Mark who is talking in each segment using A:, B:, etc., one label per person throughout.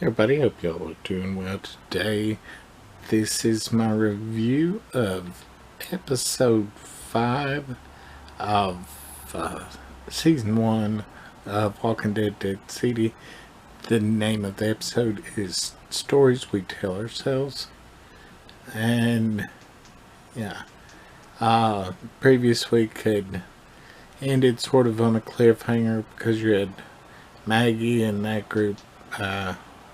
A: Everybody, hope y'all are doing well today. This is my review of episode 5 of season 1 of Walking Dead Dead City. The name of the episode is Stories We Tell Ourselves. And yeah, previous week had ended sort of on a cliffhanger because you had Maggie and that group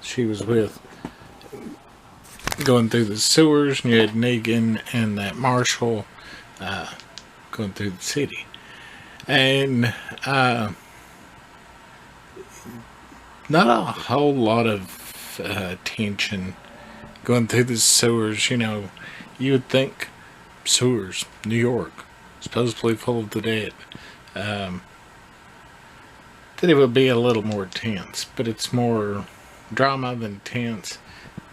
A: she was with going through the sewers, and you had Negan and that Marshall going through the city. And not a whole lot of tension going through the sewers. You know, you would think sewers, New York, supposedly full of the dead, that it would be a little more tense, but it's more drama than tense.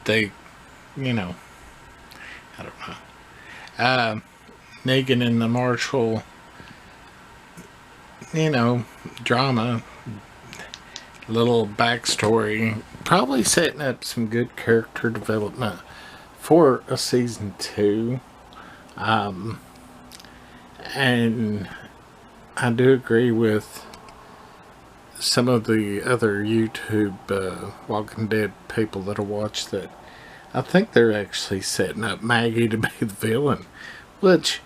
A: They, you know, I don't know. Negan and the Marshall, you know, drama, little backstory, probably setting up some good character development for a season 2. And I do agree with some of the other YouTube Walking Dead people that I watch that I think they're actually setting up Maggie to be the villain, which,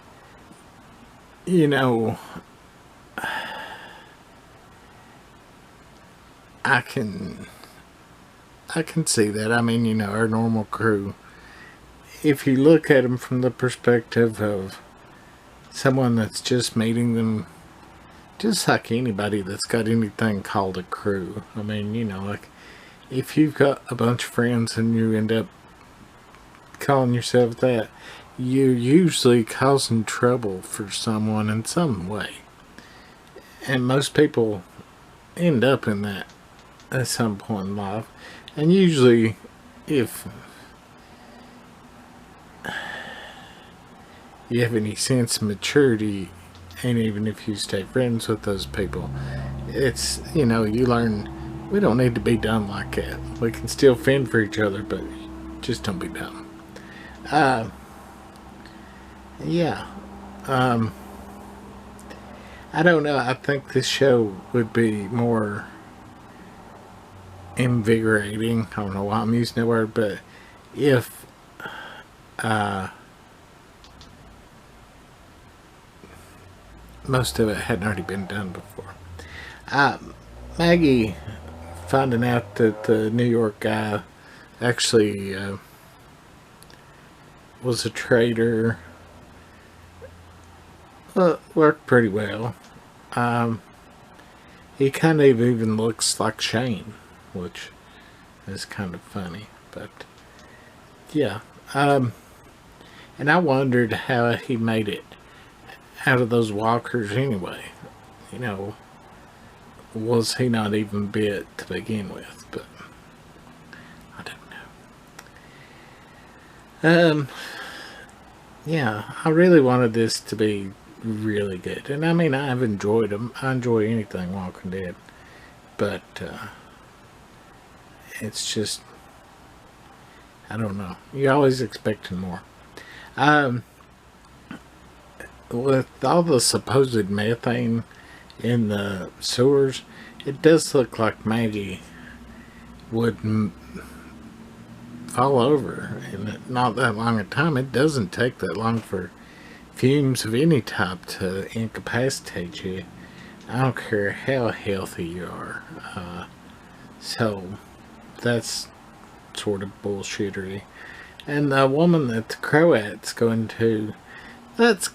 A: you know, I can see that. I mean, you know, our normal crew, if you look at them from the perspective of someone that's just meeting them, just like anybody that's got anything called a crew. I mean, you know, like if you've got a bunch of friends and you end up calling yourself that, you're usually causing trouble for someone in some way. And most people end up in that at some point in life. And usually, if you have any sense of maturity, and even if you stay friends with those people, it's, you know, you learn we don't need to be dumb like that. We can still fend for each other, but just don't be dumb. Yeah. I don't know. I think this show would be more invigorating. I don't know why I'm using that word, but if most of it hadn't already been done before. Maggie finding out that the New York guy actually was a traitor worked pretty well. He kind of even looks like Shane, which is kind of funny. But yeah, and I wondered how he made it out of those walkers anyway. You know, was he not even bit to begin with? But I don't know. Yeah, I really wanted this to be really good, and I mean, I've enjoyed them. I enjoy anything Walking Dead, but it's just, I don't know. You're always expecting more. With all the supposed methane in the sewers, it does look like Maggie would fall over in not that long a time. It doesn't take that long for fumes of any type to incapacitate you. I don't care how healthy you are. So that's sort of bullshittery. And the woman that the Croats going to, that's,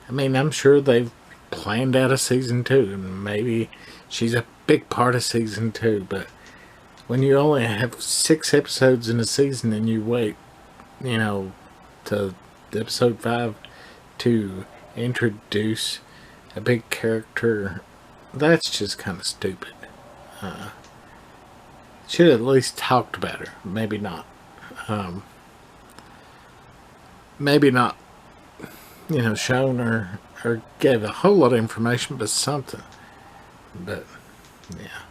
A: I mean, I'm sure they've planned out a season 2, and maybe she's a big part of season 2, but when you only have 6 episodes in a season and you wait, you know, to episode 5 to introduce a big character, that's just kind of stupid. Should have at least talked about her. Maybe not. Maybe not, you know, shown or gave a whole lot of information, but something. But yeah.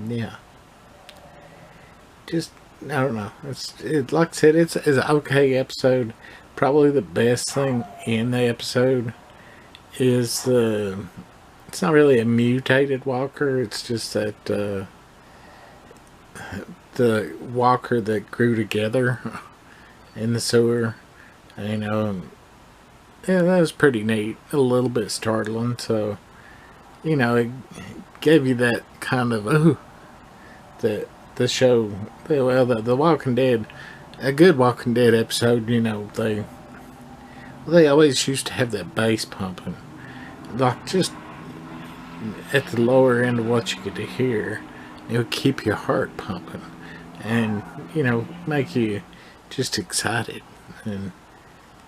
A: Yeah. Just, I don't know. Like I said, it's an okay episode. Probably the best thing in the episode is it's not really a mutated walker. It's just that the walker that grew together in the sewer. You know, yeah, that was pretty neat. A little bit startling. So, you know, it gave you that kind of ooh, the show. Well, the Walking Dead, a good Walking Dead episode. You know, they always used to have that bass pumping, like just at the lower end of what you get to hear. It would keep your heart pumping, and you know, make you just excited. And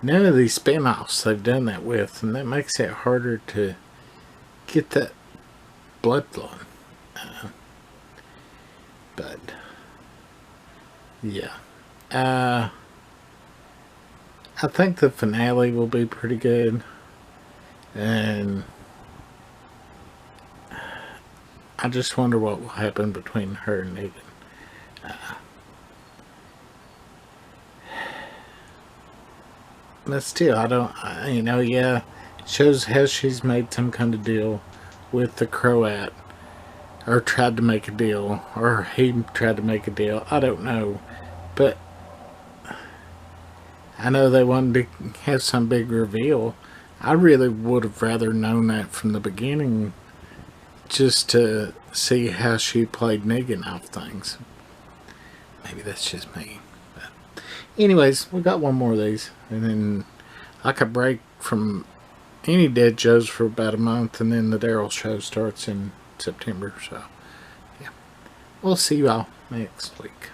A: none of these spin-offs they've done that with, and that makes it harder to get that blood flowing. But yeah, I think the finale will be pretty good, and I just wonder what will happen between her and Negan. But still, I don't, you know, yeah, shows how she's made some kind of deal with the Croat, or tried to make a deal, or he tried to make a deal. I don't know, but I know they wanted to have some big reveal. I really would have rather known that from the beginning, just to see how she played Negan off things. Maybe that's just me. But anyways, we got one more of these, and then like a break from any Dead shows for about a month, and then the Daryl show starts in September. So yeah, we'll see you all next week.